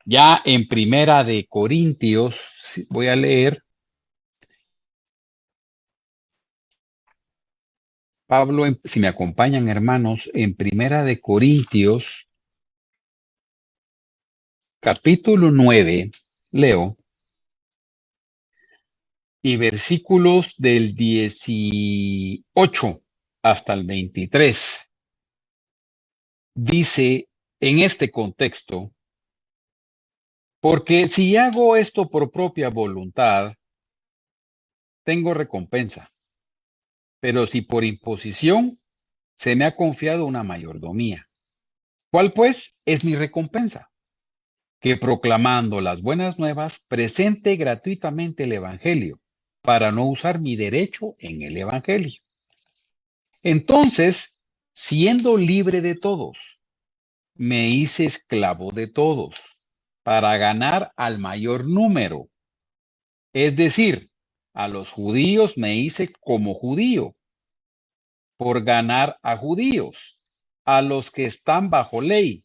Ya en Primera de Corintios, voy a leer, Pablo, si me acompañan hermanos, en Primera de Corintios, capítulo 9, leo, y versículos del 18 hasta el 23. Dice en este contexto, porque si hago esto por propia voluntad, tengo recompensa, pero si por imposición, se me ha confiado una mayordomía. ¿Cuál pues es mi recompensa? Que proclamando las buenas nuevas, presente gratuitamente el Evangelio, para no usar mi derecho en el Evangelio. Entonces, siendo libre de todos, me hice esclavo de todos, para ganar al mayor número. Es decir, a los judíos me hice como judío, por ganar a judíos, a los que están bajo ley,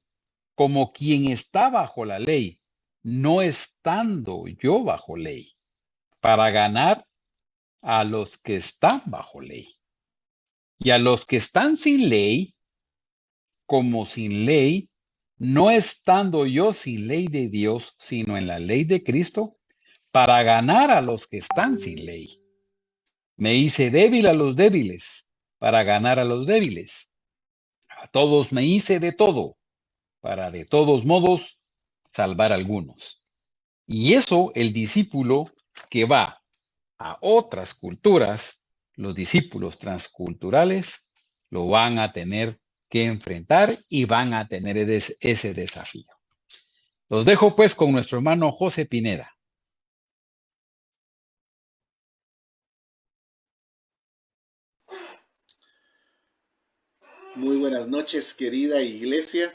como quien está bajo la ley, no estando yo bajo ley, para ganar a los que están bajo ley. Y a los que están sin ley, como sin ley, no estando yo sin ley de Dios, sino en la ley de Cristo, para ganar a los que están sin ley. Me hice débil a los débiles, para ganar a los débiles. A todos me hice de todo, para de todos modos salvar a algunos. Y eso el discípulo que va a otras culturas, los discípulos transculturales, lo van a tener que enfrentar y van a tener ese desafío. Los dejo pues con nuestro hermano José Pineda. Muy buenas noches, querida iglesia.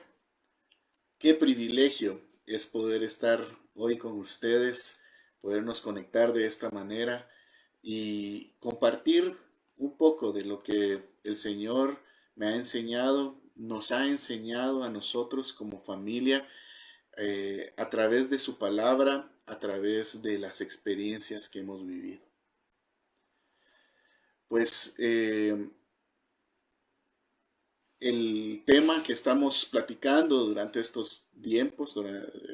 Qué privilegio es poder estar hoy con ustedes, podernos conectar de esta manera y compartir un poco de lo que el Señor me ha enseñado, nos ha enseñado a nosotros como familia, a través de su palabra, a través de las experiencias que hemos vivido. Pues el tema que estamos platicando durante estos tiempos,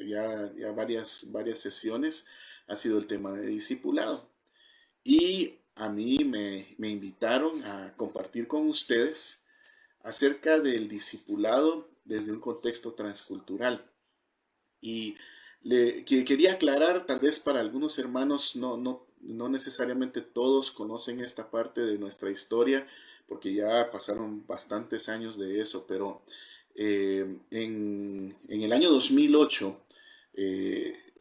ya varias sesiones, ha sido el tema de discipulado. Y a mí me invitaron a compartir con ustedes acerca del discipulado desde un contexto transcultural. Y quería aclarar, tal vez para algunos hermanos, no necesariamente todos conocen esta parte de nuestra historia, porque ya pasaron bastantes años de eso, pero en el año 2008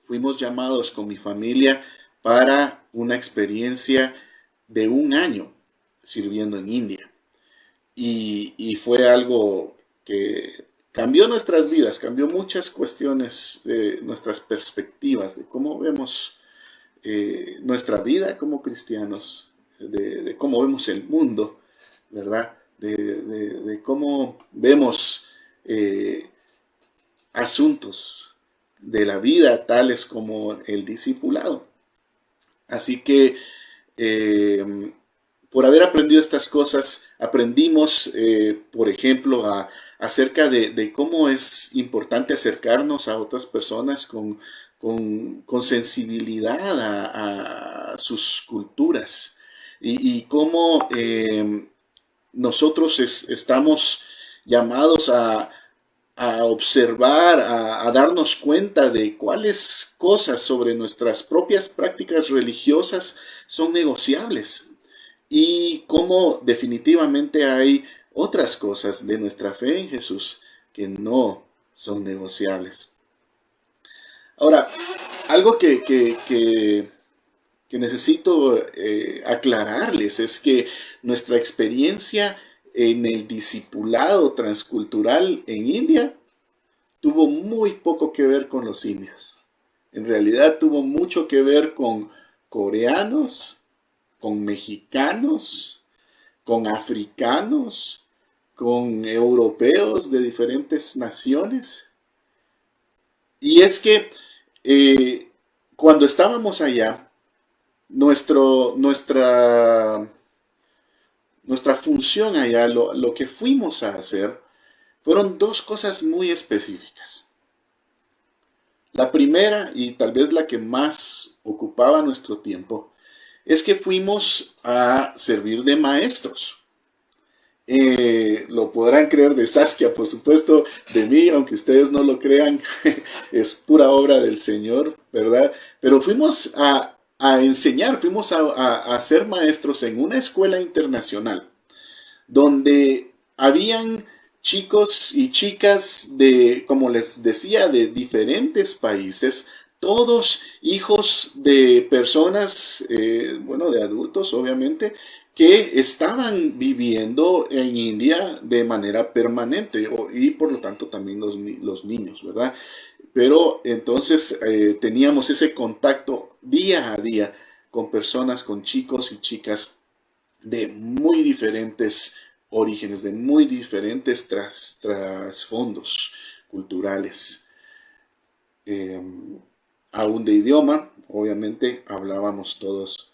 fuimos llamados con mi familia para una experiencia de un año sirviendo en India. Y fue algo que cambió nuestras vidas, cambió muchas cuestiones de nuestras perspectivas, de cómo vemos nuestra vida como cristianos, de cómo vemos el mundo, ¿verdad? De cómo vemos eh, asuntos de la vida tales como el discipulado. Así que eh, por haber aprendido estas cosas, aprendimos, por ejemplo, acerca de cómo es importante acercarnos a otras personas con sensibilidad a sus culturas y cómo nosotros estamos llamados a observar, a darnos cuenta de cuáles cosas sobre nuestras propias prácticas religiosas son negociables y cómo definitivamente hay otras cosas de nuestra fe en Jesús que no son negociables. Ahora, algo que necesito aclararles es que nuestra experiencia en el discipulado transcultural en India tuvo muy poco que ver con los indios. En realidad tuvo mucho que ver con coreanos, con mexicanos, con africanos, con europeos de diferentes naciones. Y es que Eh, Cuando estábamos allá, nuestro, nuestra, nuestra función allá, lo que fuimos a hacer, fueron dos cosas muy específicas. La primera, y tal vez la que más ocupaba nuestro tiempo, es que fuimos a servir de maestros. Lo podrán creer de Saskia, por supuesto, de mí, aunque ustedes no lo crean, es pura obra del Señor, ¿verdad? Pero fuimos a enseñar, fuimos a ser maestros en una escuela internacional, donde habían chicos y chicas de, como les decía, de diferentes países, todos hijos de personas, bueno, de adultos, obviamente, que estaban viviendo en India de manera permanente y por lo tanto también los niños, ¿verdad? Pero entonces teníamos ese contacto día a día con personas, con chicos y chicas de muy diferentes orígenes, de muy diferentes trasfondos culturales, eh, aún de idioma. Obviamente hablábamos todos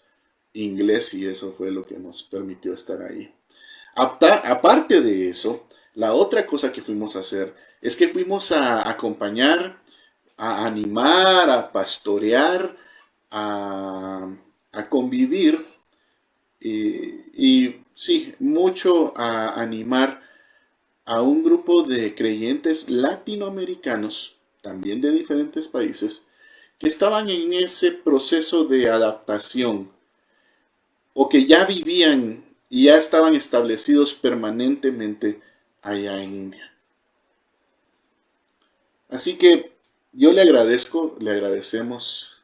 inglés y eso fue lo que nos permitió estar ahí. Aparte de eso, la otra cosa que fuimos a hacer es que fuimos a acompañar, a animar, a pastorear, a convivir y sí, mucho a animar a un grupo de creyentes latinoamericanos, también de diferentes países, que estaban en ese proceso de adaptación o que ya vivían y ya estaban establecidos permanentemente allá en India. Así que yo le agradezco, le agradecemos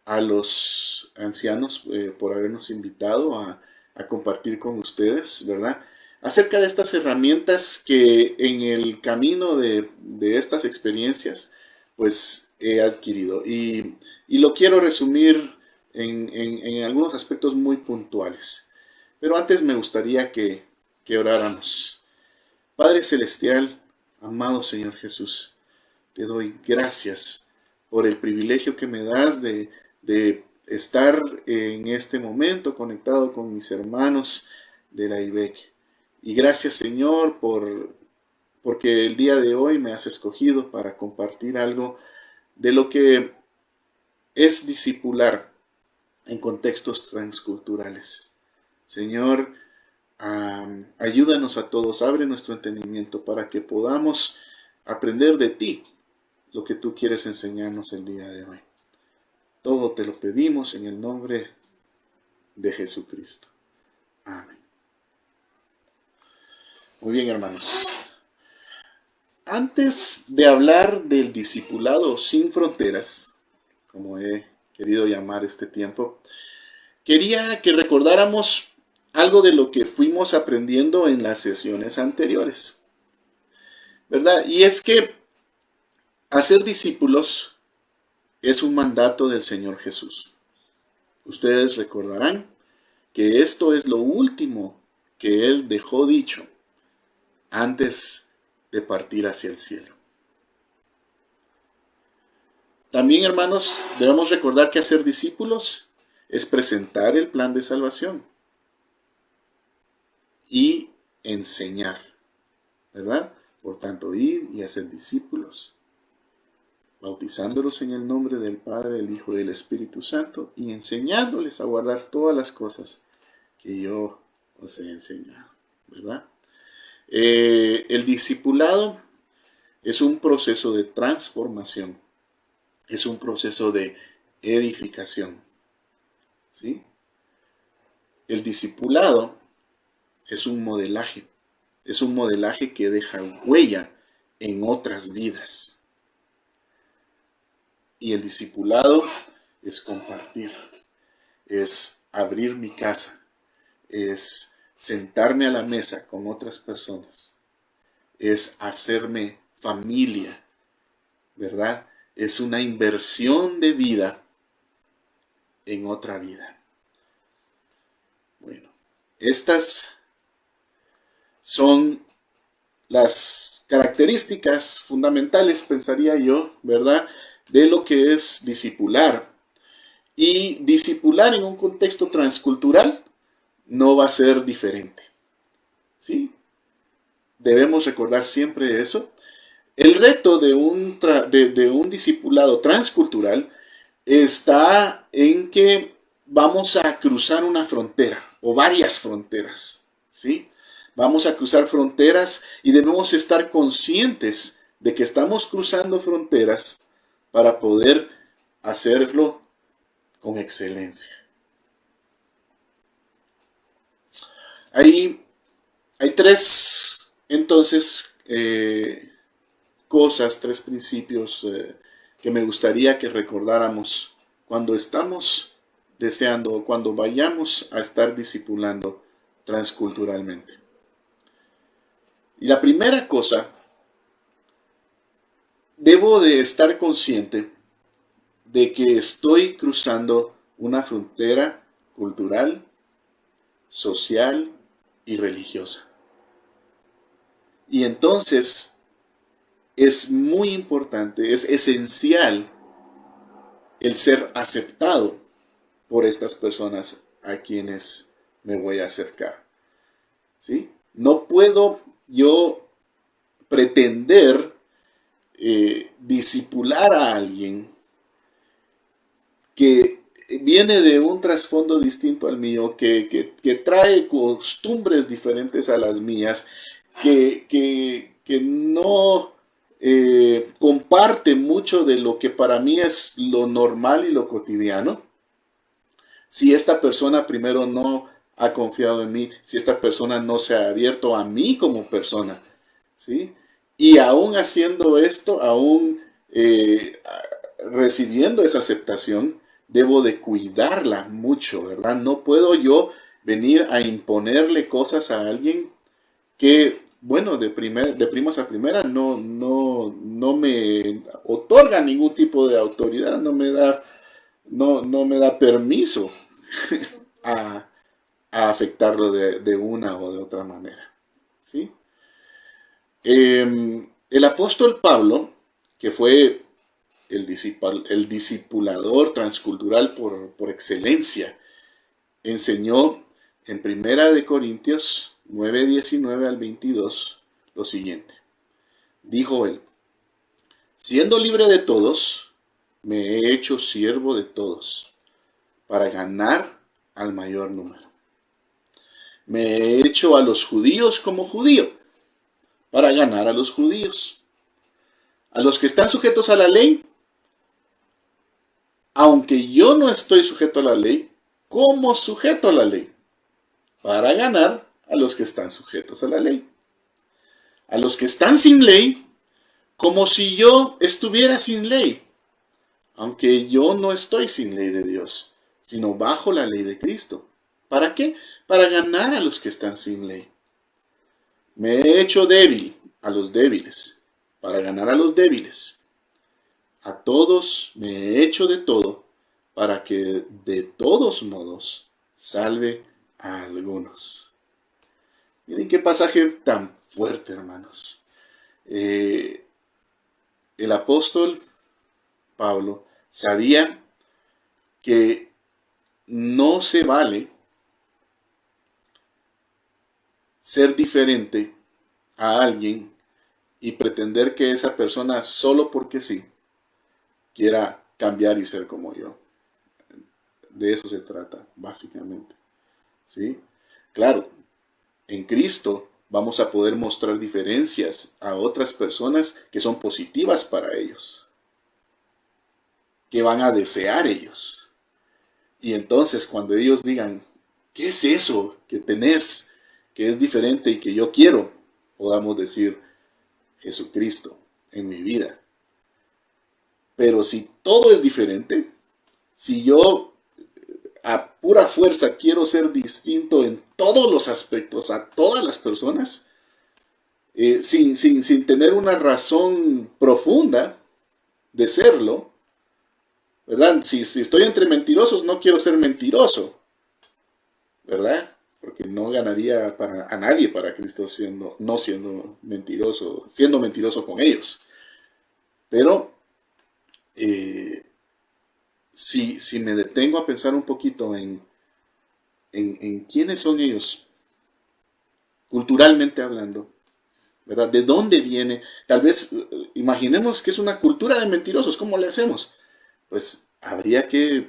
a los ancianos por habernos invitado a compartir con ustedes, ¿verdad? Acerca de estas herramientas que en el camino de estas experiencias, pues he adquirido. Y lo quiero resumir en algunos aspectos muy puntuales. Pero antes me gustaría que oráramos. Padre Celestial, amado Señor Jesús, te doy gracias por el privilegio que me das de estar en este momento conectado con mis hermanos de la IBEC. Y gracias Señor porque el día de hoy me has escogido para compartir algo de lo que es discipular en contextos transculturales. Señor, ayúdanos a todos, abre nuestro entendimiento para que podamos aprender de ti lo que tú quieres enseñarnos el día de hoy. Todo te lo pedimos en el nombre de Jesucristo. Amén. Muy bien, hermanos. Antes de hablar del discipulado sin fronteras, como he querido llamar este tiempo, quería que recordáramos algo de lo que fuimos aprendiendo en las sesiones anteriores, ¿verdad? Y es que hacer discípulos es un mandato del Señor Jesús. Ustedes recordarán que esto es lo último que Él dejó dicho antes de partir hacia el cielo. También, hermanos, debemos recordar que hacer discípulos es presentar el plan de salvación y enseñar, ¿verdad? Por tanto, ir y hacer discípulos, bautizándolos en el nombre del Padre, del Hijo y del Espíritu Santo y enseñándoles a guardar todas las cosas que yo os he enseñado, ¿verdad? El discipulado es un proceso de transformación, es un proceso de edificación, ¿sí? El discipulado es un modelaje que deja huella en otras vidas. Y el discipulado es compartir, es abrir mi casa, es sentarme a la mesa con otras personas, es hacerme familia, ¿verdad? Es una inversión de vida en otra vida. Bueno, estas son las características fundamentales, pensaría yo, ¿verdad? de lo que es discipular. Y discipular en un contexto transcultural no va a ser diferente. ¿Sí? Debemos recordar siempre eso. El reto de un discipulado transcultural está en que vamos a cruzar una frontera o varias fronteras. ¿Sí? Vamos a cruzar fronteras y debemos estar conscientes de que estamos cruzando fronteras para poder hacerlo con excelencia. Hay tres, entonces, cosas, tres principios que me gustaría que recordáramos cuando estamos deseando o cuando vayamos a estar discipulando transculturalmente. Y la primera cosa, debo de estar consciente de que estoy cruzando una frontera cultural, social y religiosa. Y entonces es muy importante, es esencial el ser aceptado por estas personas a quienes me voy a acercar. ¿Sí? No puedo yo pretender discipular a alguien que viene de un trasfondo distinto al mío, que trae costumbres diferentes a las mías, que no comparte mucho de lo que para mí es lo normal y lo cotidiano. Si esta persona primero no ha confiado en mí, si esta persona no se ha abierto a mí como persona, ¿sí? Y aún haciendo esto, aún recibiendo esa aceptación, debo de cuidarla mucho, ¿verdad? No puedo yo venir a imponerle cosas a alguien que, bueno, de primas a primera no me otorga ningún tipo de autoridad, no me da permiso a, a afectarlo de una o de otra manera, ¿sí? El apóstol Pablo, que fue el discipulador transcultural por excelencia, enseñó en Primera de Corintios 9:19 al 22 lo siguiente. Dijo él: siendo libre de todos, me he hecho siervo de todos, para ganar al mayor número. Me he hecho a los judíos como judío, para ganar a los judíos. A los que están sujetos a la ley, aunque yo no estoy sujeto a la ley, como sujeto a la ley, para ganar a los que están sujetos a la ley. A los que están sin ley, como si yo estuviera sin ley, aunque yo no estoy sin ley de Dios, sino bajo la ley de Cristo. ¿Para qué? Para ganar a los que están sin ley. Me he hecho débil a los débiles, para ganar a los débiles. A todos me he hecho de todo, para que de todos modos salve a algunos. Miren qué pasaje tan fuerte, hermanos. El apóstol Pablo sabía que no se vale ser diferente a alguien y pretender que esa persona solo porque sí quiera cambiar y ser como yo. De eso se trata, básicamente. ¿Sí? Claro, en Cristo vamos a poder mostrar diferencias a otras personas que son positivas para ellos, que van a desear ellos. Y entonces cuando ellos digan, ¿qué es eso que tenés, que es diferente y que yo quiero? Podamos decir, Jesucristo en mi vida. Pero si todo es diferente, si yo a pura fuerza quiero ser distinto en todos los aspectos, a todas las personas, sin tener una razón profunda de serlo, ¿verdad? Si estoy entre mentirosos, no quiero ser mentiroso, ¿verdad? Porque no ganaría a nadie para Cristo no siendo mentiroso, siendo mentiroso con ellos. Pero Eh, si me detengo a pensar un poquito en quiénes son ellos, culturalmente hablando, ¿verdad? ¿De dónde viene? Tal vez imaginemos que es una cultura de mentirosos, ¿cómo le hacemos? Pues habría que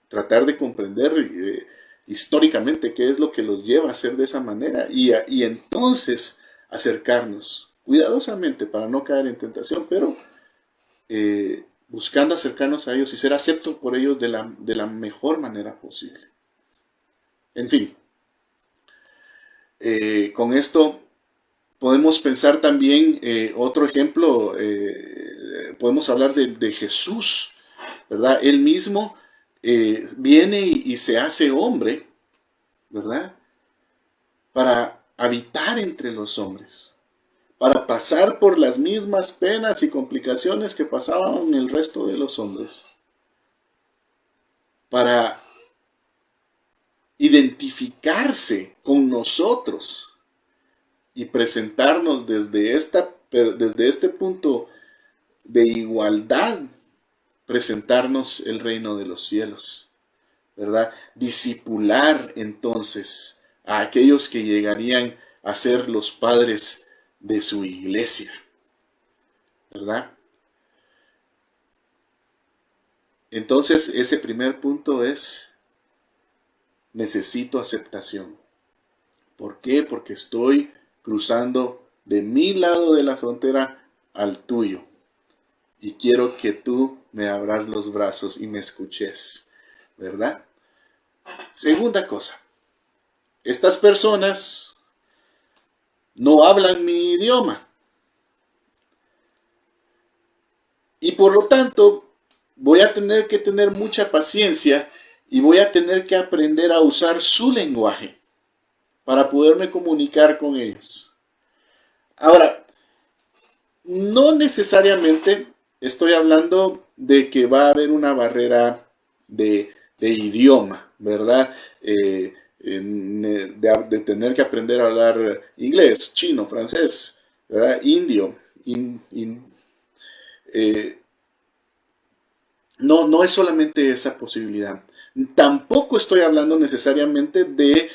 tratar de comprender históricamente qué es lo que los lleva a ser de esa manera y entonces acercarnos cuidadosamente para no caer en tentación, pero buscando acercarnos a ellos y ser aceptos por ellos de la mejor manera posible. En fin, con esto podemos pensar también otro ejemplo, podemos hablar de Jesús, ¿verdad? Él mismo viene y se hace hombre, ¿verdad? Para habitar entre los hombres, para pasar por las mismas penas y complicaciones que pasaban el resto de los hombres, para identificarse con nosotros y presentarnos desde este punto de igualdad, presentarnos el reino de los cielos, ¿verdad? Discipular entonces a aquellos que llegarían a ser los padres de su iglesia, ¿verdad? Entonces ese primer punto es, necesito aceptación. ¿Por qué? Porque estoy cruzando de mi lado de la frontera al tuyo. Y quiero que tú me abras los brazos y me escuches, ¿verdad? Segunda cosa, estas personas no hablan mi idioma. Y por lo tanto, voy a tener que tener mucha paciencia y voy a tener que aprender a usar su lenguaje para poderme comunicar con ellos. Ahora, no necesariamente estoy hablando de que va a haber una barrera de idioma, ¿verdad? De tener que aprender a hablar inglés, chino, francés, ¿verdad? Indio. Eh, no, no es solamente esa posibilidad. Tampoco estoy hablando necesariamente de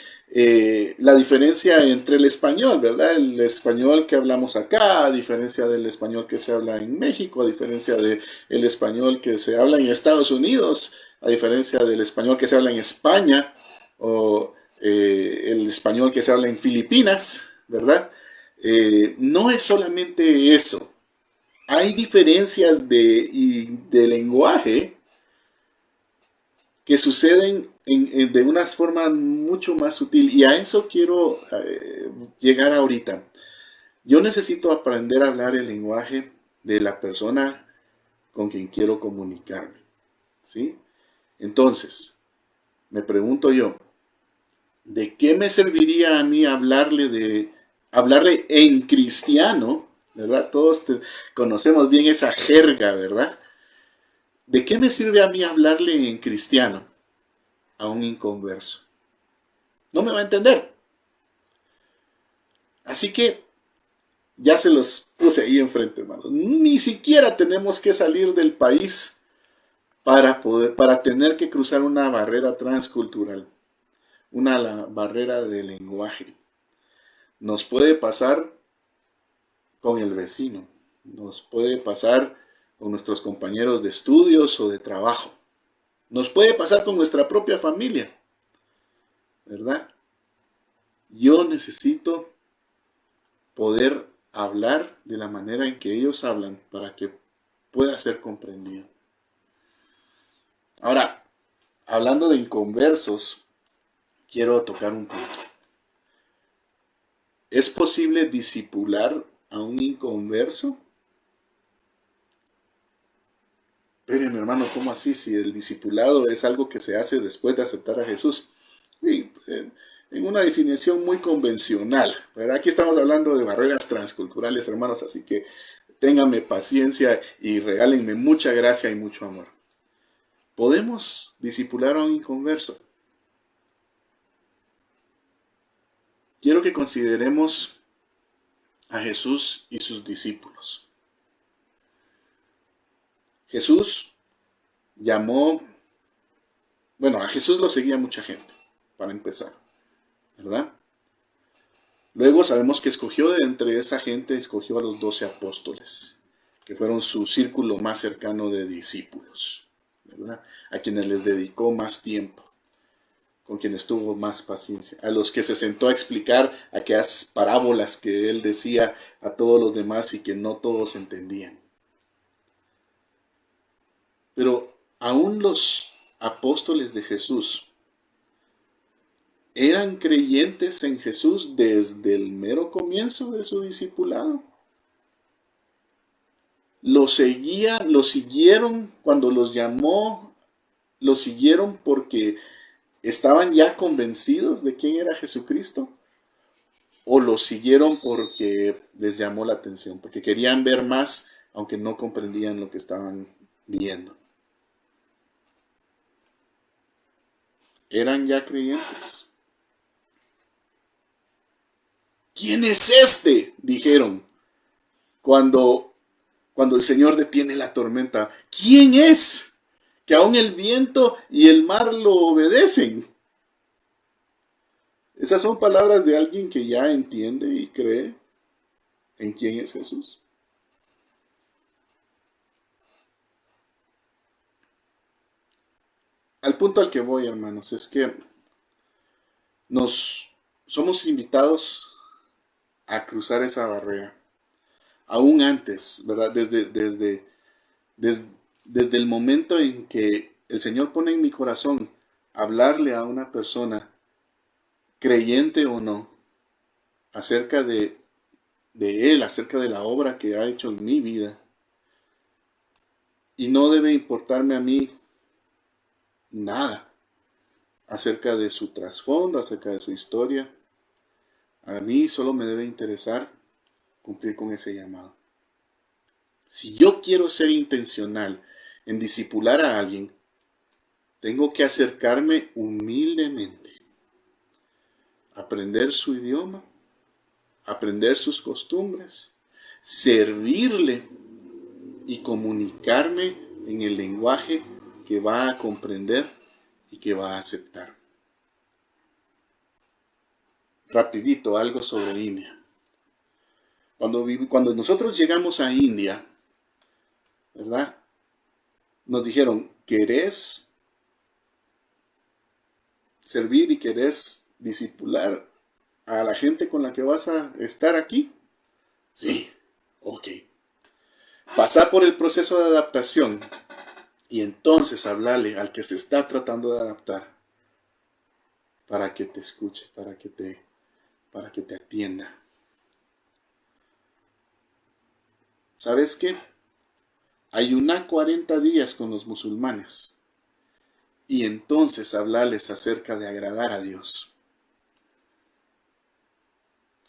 la diferencia entre el español, ¿verdad? El español que hablamos acá, a diferencia del español que se habla en México, a diferencia del español que se habla en Estados Unidos, a diferencia del español que se habla en España, o el español que se habla en Filipinas, ¿verdad? No es solamente eso. Hay diferencias de lenguaje que suceden de una forma mucho más sutil. Y a eso quiero llegar ahorita. Yo necesito aprender a hablar el lenguaje de la persona con quien quiero comunicarme. ¿Sí? Entonces, me pregunto yo, ¿de qué me serviría a mí hablarle en cristiano? ¿Verdad? Todos conocemos bien esa jerga, ¿verdad? ¿De qué me sirve a mí hablarle en cristiano a un inconverso? No me va a entender. Así que ya se los puse ahí enfrente, hermanos. Ni siquiera tenemos que salir del país para tener que cruzar una barrera transcultural, una barrera de lenguaje. Nos puede pasar con el vecino, nos puede pasar con nuestros compañeros de estudios o de trabajo, nos puede pasar con nuestra propia familia, ¿verdad? Yo necesito poder hablar de la manera en que ellos hablan para que pueda ser comprendido. Ahora, hablando de inconversos, quiero tocar un punto. ¿Es posible discipular a un inconverso? Pero mi hermano, ¿cómo así? Si el discipulado es algo que se hace después de aceptar a Jesús. Sí, en una definición muy convencional, ¿verdad? Aquí estamos hablando de barreras transculturales, hermanos, así que ténganme paciencia y regálenme mucha gracia y mucho amor. ¿Podemos discipular a un inconverso? Quiero que consideremos a Jesús y sus discípulos. Jesús llamó, bueno, a Jesús lo seguía mucha gente, para empezar, ¿verdad? Luego sabemos que escogió de entre esa gente, escogió a los 12 apóstoles, que fueron su círculo más cercano de discípulos, ¿verdad? A quienes les dedicó más tiempo, con quienes tuvo más paciencia, a los que se sentó a explicar aquellas parábolas que él decía a todos los demás y que no todos entendían. Pero aún los apóstoles de Jesús eran creyentes en Jesús desde el mero comienzo de su discipulado. Lo siguieron cuando los llamó, lo siguieron porque estaban ya convencidos de quién era Jesucristo, o lo siguieron porque les llamó la atención, porque querían ver más, aunque no comprendían lo que estaban viendo. Eran ya creyentes. ¿Quién es este?, dijeron cuando el Señor detiene la tormenta. ¿Quién es? Que aún el viento y el mar lo obedecen. Esas son palabras de alguien que ya entiende y cree en quién es Jesús. Al punto al que voy, hermanos, es que somos invitados a cruzar esa barrera. Aún antes, ¿verdad? Desde el momento en que el Señor pone en mi corazón hablarle a una persona, creyente o no, acerca de Él, acerca de la obra que ha hecho en mi vida. Y no debe importarme a mí nada acerca de su trasfondo, acerca de su historia. A mí solo me debe interesar cumplir con ese llamado. Si yo quiero ser intencional en discipular a alguien, tengo que acercarme humildemente, aprender su idioma, aprender sus costumbres, servirle y comunicarme en el lenguaje que va a comprender y que va a aceptar. Rapidito, algo sobre India. Cuando nosotros llegamos a India, ¿verdad? Nos dijeron, ¿querés servir y querés discipular a la gente con la que vas a estar aquí? Sí, ok. Pasar por el proceso de adaptación y entonces hablarle al que se está tratando de adaptar para que te escuche, para que te atienda. ¿Sabes qué? Ayuná 40 días con los musulmanes y entonces hablarles acerca de agradar a Dios.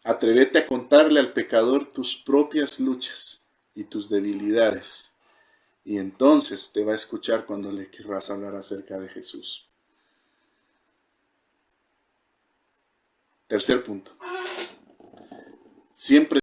Atrévete a contarle al pecador tus propias luchas y tus debilidades, y entonces te va a escuchar cuando le querrás hablar acerca de Jesús. Tercer punto. Siempre